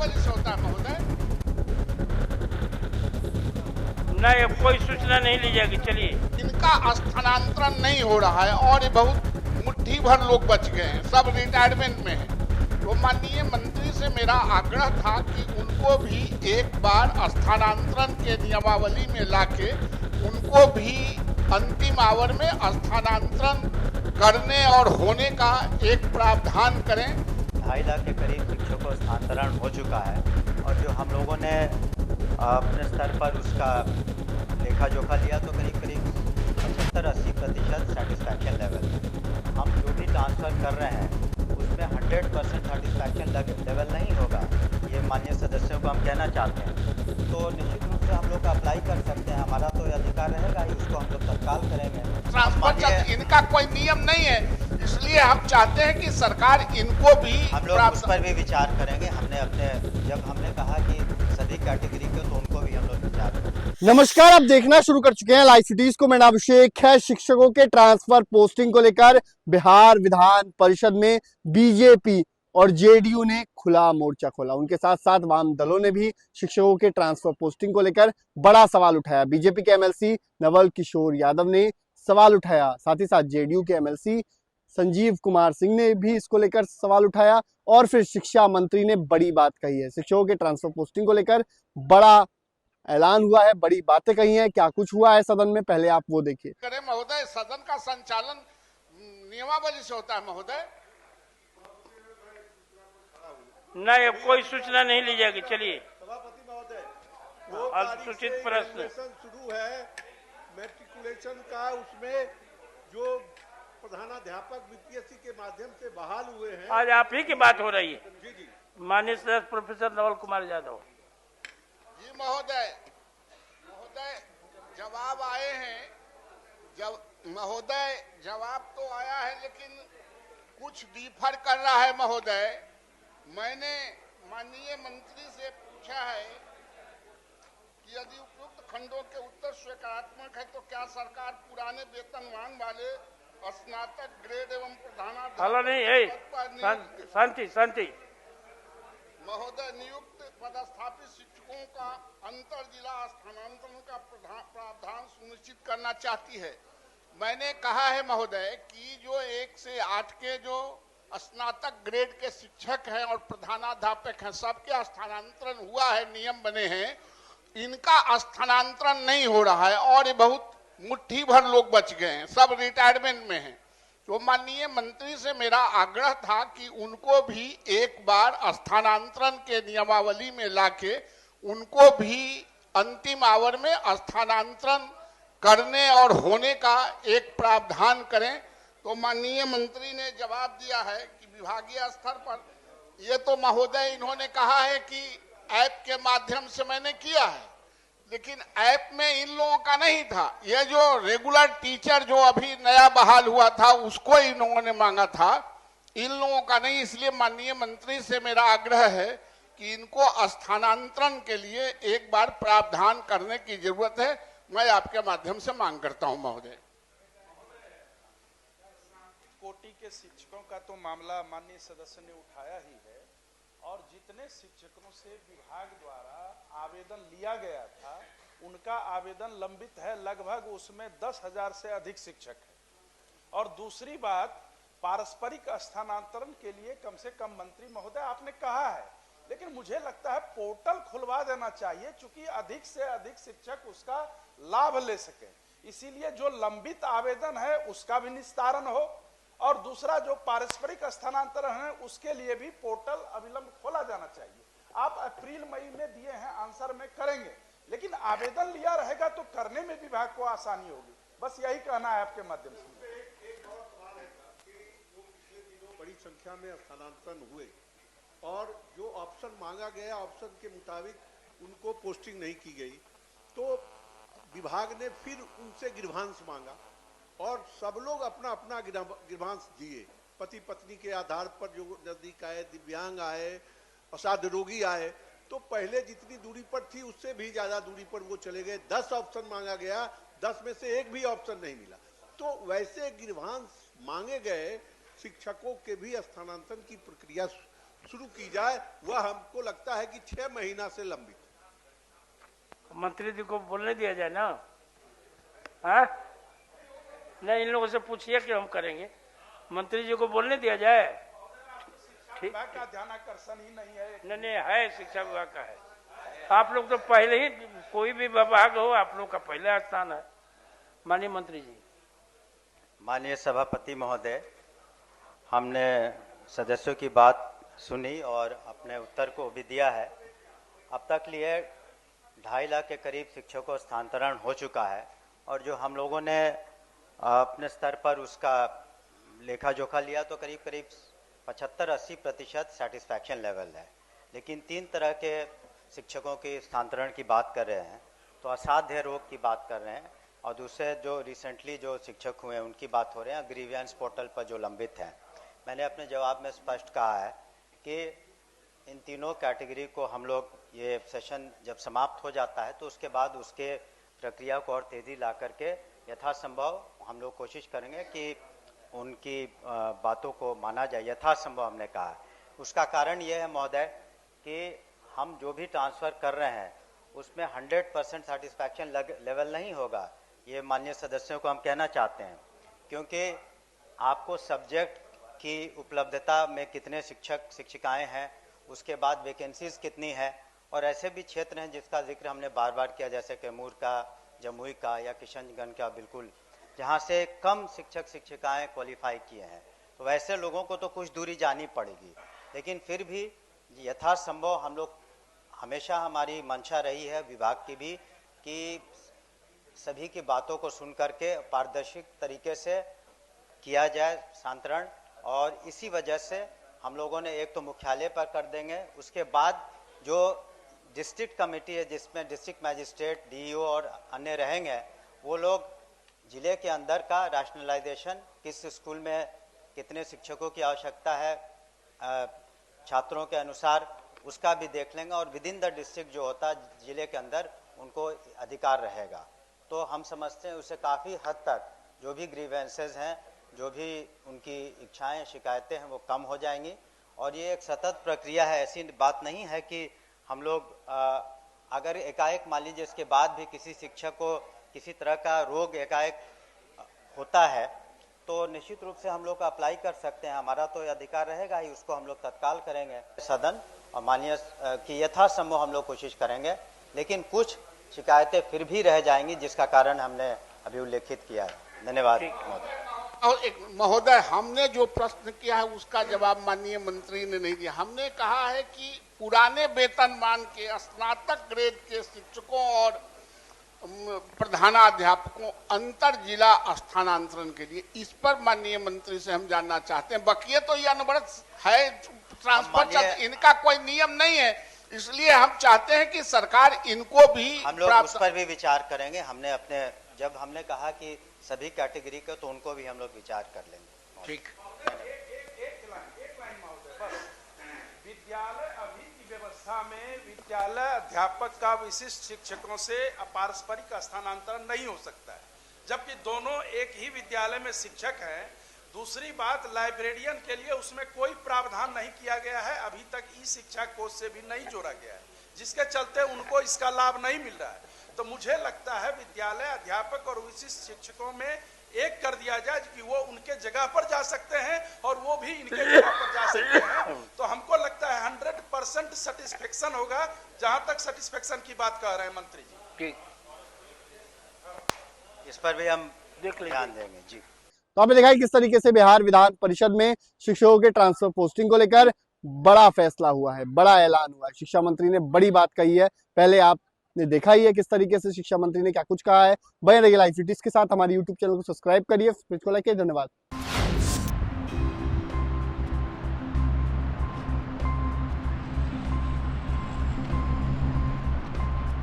नियमावली से होता है महोदय। नहीं, अब कोई सूचना नहीं ली जाएगी। चलिए, इनका स्थानांतरण नहीं हो रहा है और ये बहुत मुट्ठी भर लोग बच गए हैं, सब रिटायरमेंट में हैं। तो माननीय मंत्री से मेरा आग्रह था कि उनको भी एक बार स्थानांतरण के नियमावली में लाके उनको भी अंतिम आवर में स्थानांतरण करने और होने का एक प्रावधान करें। 2.5 लाख के करीब शिक्षकों को स्थानांतरण हो चुका है और जो हम लोगों ने अपने स्तर पर उसका लेखा जोखा लिया तो करीब 75-80% सेटिस्फैक्शन लेवल है। हम जो भी ट्रांसफ़र कर रहे हैं उसमें 100% सेटिस्फैक्शन लेवल नहीं होगा, ये माननीय सदस्यों को हम कहना चाहते हैं। तो निश्चित रूप से हम लोग अप्लाई कर सकते हैं, हमारा तो अधिकार रहेगा ही, उसको हम लोग तत्काल करेंगे। ट्रांसफर इनका कोई नियम नहीं है, इसलिए हम चाहते हैं कि सरकार इनको भी हम लोग उस पर भी विचार करेंगे। जब हमने कहा कि सभी कैटेगरी के तो उनको भी हम लोग विचार करेंगे। नमस्कार, आप देखना शुरू कर चुके हैं लाइव सिटीज को। मेरा अभिषेक है। शिक्षकों के ट्रांसफर पोस्टिंग को लेकर बिहार विधान परिषद में बीजेपी और जेडीयू ने खुला मोर्चा खोला। उनके साथ साथ वाम दलों ने भी शिक्षकों के ट्रांसफर पोस्टिंग को लेकर बड़ा सवाल उठाया। बीजेपी के एमएलसी नवल किशोर यादव ने सवाल उठाया, साथ ही साथ जेडीयू के एमएलसी संजीव कुमार सिंह ने भी इसको लेकर सवाल उठाया और फिर शिक्षा मंत्री ने बड़ी बात कही है। शिक्षकों के ट्रांसफर पोस्टिंग को लेकर बड़ा ऐलान हुआ है, बड़ी बातें कही हैं। क्या कुछ हुआ है सदन में, पहले आप वो देखिए। करें महोदय, सदन का संचालन नियमावली से होता है महोदय। नहीं, अब कोई सूचना नहीं ली जाएगी। चलिए, सभापति महोदय, अनुसूचित प्रश्न शुरू है मैट्रिकुलेशन का, उसमें जो प्रधानाध्यापक बीपीएससी के माध्यम से बहाल हुए हैं, आज आप ही की बात हो रही है। जी जी माननीय सदस्य प्रोफेसर नवल कुमार यादव जी महोदय, जवाब आए हैं। महोदय जवाब तो आया है लेकिन कुछ डिफर कर रहा है महोदय। मैंने माननीय मंत्री से पूछा है कि यदि उपयुक्त खंडों के उत्तर स्वीकारात्मक है तो क्या सरकार पुराने वेतनमान वाले स्नातक ग्रेड एवं शांति महोदय नियुक्त पदस्थापित शिक्षकों का अंतर जिला स्थानांतरण का प्रावधान सुनिश्चित करना चाहती है। मैंने कहा है महोदय कि जो 1 से 8 के जो स्नातक ग्रेड के शिक्षक हैं और प्रधानाध्यापक हैं, सबके स्थानांतरण हुआ है, नियम बने हैं। इनका स्थानांतरण नहीं हो रहा है और ये बहुत मुट्ठी भर लोग बच गए हैं, सब रिटायरमेंट में हैं। तो माननीय मंत्री से मेरा आग्रह था कि उनको भी एक बार स्थानांतरण के नियमावली में लाके उनको भी अंतिम आवर में स्थानांतरण करने और होने का एक प्रावधान करें। तो माननीय मंत्री ने जवाब दिया है कि विभागीय स्तर पर ये तो महोदय इन्होंने कहा है कि ऐप के माध्यम से मैंने किया है, लेकिन ऐप में इन लोगों का नहीं था। ये जो रेगुलर टीचर जो अभी नया बहाल हुआ था उसको इन लोगों ने मांगा था, इन लोगों का नहीं। इसलिए माननीय मंत्री से मेरा आग्रह है कि इनको स्थानांतरण के लिए एक बार प्रावधान करने की जरूरत है। मैं आपके माध्यम से मांग करता हूं महोदय। कोटि के शिक्षकों का तो मामला माननीय सदस्य ने उठाया ही है और जितने शिक्षकों से विभाग द्वारा आवेदन लिया गया था उनका आवेदन लंबित है, लगभग उसमें 10,000 से अधिक शिक्षक है। और दूसरी बात, पारस्परिक स्थानांतरण के लिए कम से कम मंत्री महोदय आपने कहा है, लेकिन मुझे लगता है पोर्टल खुलवा देना चाहिए चूंकि अधिक से अधिक शिक्षक उसका लाभ ले सके। इसीलिए जो लंबित आवेदन है उसका भी निस्तारण हो और दूसरा जो पारस्परिक स्थानांतरण है उसके लिए भी पोर्टल अविलंब खोला जाना चाहिए। आप अप्रैल मई में दिए हैं, आंसर में करेंगे, लेकिन आवेदन लिया रहेगा तो करने में विभाग को आसानी होगी। बस यही कहना है आपके माध्यम से। एक और सवाल है कि जो पिछले दिनों बड़ी संख्या में स्थानांतरण हुए और जो ऑप्शन मांगा गया ऑप्शन के मुताबिक उनको पोस्टिंग नहीं की गई, तो विभाग ने फिर उनसे गिरभांश मांगा और सब लोग अपना अपना गिरभांश दिए। पति पत्नी के आधार पर जो नजदीक आए, दिव्यांग आए, असाध्य रोगी आए, तो पहले जितनी दूरी पर थी उससे भी ज्यादा दूरी पर वो चले गए। 10 ऑप्शन मांगा गया, 10 में से एक भी ऑप्शन नहीं मिला। तो वैसे गिरभांश मांगे गए शिक्षकों के भी स्थानांतरण की प्रक्रिया शुरू की जाए, वह हमको लगता है कि 6 महीना से लंबित है। मंत्री जी को बोलने दिया जाए ना। हाँ, नहीं, इन लोगों से पूछिए कि हम करेंगे, मंत्री जी को बोलने दिया जाए। ठीक, का ध्यान आकर्षण ही नहीं है। नहीं है, शिक्षा विभाग का है। आप लोग तो पहले ही, कोई भी विभाग हो, आप लोग का पहले स्थान है। माननीय मंत्री जी। माननीय सभापति महोदय, हमने सदस्यों की बात सुनी और अपने उत्तर को भी दिया है। अब तक लिए 2.5 लाख के करीब शिक्षकों को स्थानांतरण हो चुका है और जो हम लोगों ने अपने स्तर पर उसका लेखा जोखा लिया तो करीब करीब 75-80% सेटिस्फैक्शन लेवल है। लेकिन 3 तरह के शिक्षकों के स्थानांतरण की बात कर रहे हैं, तो असाध्य रोग की बात कर रहे हैं और दूसरे जो रिसेंटली जो शिक्षक हुए हैं उनकी बात हो रहे हैं, ग्रीवियंस पोर्टल पर जो लंबित हैं। मैंने अपने जवाब में स्पष्ट कहा है कि इन तीनों कैटेगरी को हम लोग, ये सेशन जब समाप्त हो जाता है तो उसके बाद उसके प्रक्रिया को और तेज़ी ला करके यथासंभव हम लोग कोशिश करेंगे कि उनकी बातों को माना जाए, यथासंभव हमने कहा है। उसका कारण ये है महोदय कि हम जो भी ट्रांसफ़र कर रहे हैं उसमें 100% सेटिस्फैक्शन लेवल नहीं होगा, ये माननीय सदस्यों को हम कहना चाहते हैं, क्योंकि आपको सब्जेक्ट की उपलब्धता में कितने शिक्षक शिक्षिकाएं हैं, उसके बाद वैकेंसीज कितनी है, और ऐसे भी क्षेत्र हैं जिसका जिक्र हमने बार बार किया, जैसे कैमूर का, जमुई का या किशनगंज का, बिल्कुल जहाँ से कम शिक्षक शिक्षिकाएं क्वालिफाई किए हैं, तो वैसे लोगों को तो कुछ दूरी जानी पड़ेगी। लेकिन फिर भी यथासंभव हम लोग, हमेशा हमारी मंशा रही है विभाग की भी कि सभी की बातों को सुन करके पारदर्शी तरीके से किया जाए स्थानांतरण, और इसी वजह से हम लोगों ने एक तो मुख्यालय पर कर देंगे, उसके बाद जो डिस्ट्रिक्ट कमेटी है जिसमें डिस्ट्रिक्ट मैजिस्ट्रेट, डीईओ और अन्य रहेंगे, वो लोग जिले के अंदर का रैशनलाइजेशन, किस स्कूल में कितने शिक्षकों की आवश्यकता है छात्रों के अनुसार, उसका भी देख लेंगे, और विद इन द डिस्ट्रिक्ट जो होता है जिले के अंदर उनको अधिकार रहेगा। तो हम समझते हैं उससे काफ़ी हद तक जो भी ग्रीवेंसेस हैं, जो भी उनकी इच्छाएं शिकायतें हैं, वो कम हो जाएंगी। और ये एक सतत प्रक्रिया है, ऐसी बात नहीं है कि हम लोग अगर एकाएक मान लीजिए इसके बाद भी किसी शिक्षक को किसी तरह का रोग एकाएक होता है तो निश्चित रूप से हम लोग अप्लाई कर सकते हैं, हमारा तो अधिकार रहेगा ही, उसको हम लोग तत्काल करेंगे सदन और माननीय की यथासंभव हम लोग कोशिश करेंगे। लेकिन कुछ शिकायतें फिर भी रह जाएंगी जिसका कारण हमने अभी उल्लेखित किया है। धन्यवाद महोदय। और एक महोदय, हमने जो प्रश्न किया है उसका जवाब माननीय मंत्री ने नहीं दिया। हमने कहा है कि पुराने वेतनमान के स्नातक ग्रेड के शिक्षकों और प्रधानाध्यापकों अंतर जिला स्थानांतरण के लिए, इस पर माननीय मंत्री से हम जानना चाहते हैं। बाकी तो ये अनवरत है, ट्रांसफर इनका कोई नियम नहीं है, इसलिए हम चाहते हैं कि सरकार इनको भी, हम लोग उस पर भी विचार करेंगे। हमने अपने, जब हमने कहा कि सभी कैटेगरी के, तो उनको भी हम लोग विचार कर लेंगे। ठीक। एक लाइन महोदय, बस विद्यालय अभी की व्यवस्था में विद्यालय अध्यापक का विशिष्ट शिक्षकों से पारस्परिक स्थानांतरण नहीं हो सकता है, जबकि दोनों एक ही विद्यालय में शिक्षक हैं। दूसरी बात, लाइब्रेरियन के लिए उसमें कोई प्रावधान नहीं किया गया है, अभी तक ई शिक्षा कोष से भी नहीं जोड़ा गया है, जिसके चलते उनको इसका लाभ नहीं मिल रहा है। तो मुझे लगता है विद्यालय अध्यापक और विशिष्ट शिक्षकों में एक कर दिया जाए कि वो उनके जगह पर जा सकते हैं और वो भी इनके जगह पर जा सकते हैं। तो हमको लगता है 100% सेटिस्फेक्शन होगा, जहां तक सेटिस्फेक्शन की बात कर रहे हैं मंत्री जी। ठीक, इस पर भी हम ध्यान देंगे जी। तो आपने देखा है किस तरीके से बिहार विधान परिषद में शिक्षकों के ट्रांसफर पोस्टिंग को लेकर बड़ा फैसला हुआ है, बड़ा ऐलान हुआ है। शिक्षा मंत्री ने बड़ी बात कही है, पहले आपने देखा ही है किस तरीके से शिक्षा मंत्री ने क्या कुछ कहा है। बने रहिए लाइव सिटीज के साथ, हमारे यूट्यूब चैनल को सब्सक्राइब करिए, पेज को लाइक करिए। धन्यवाद।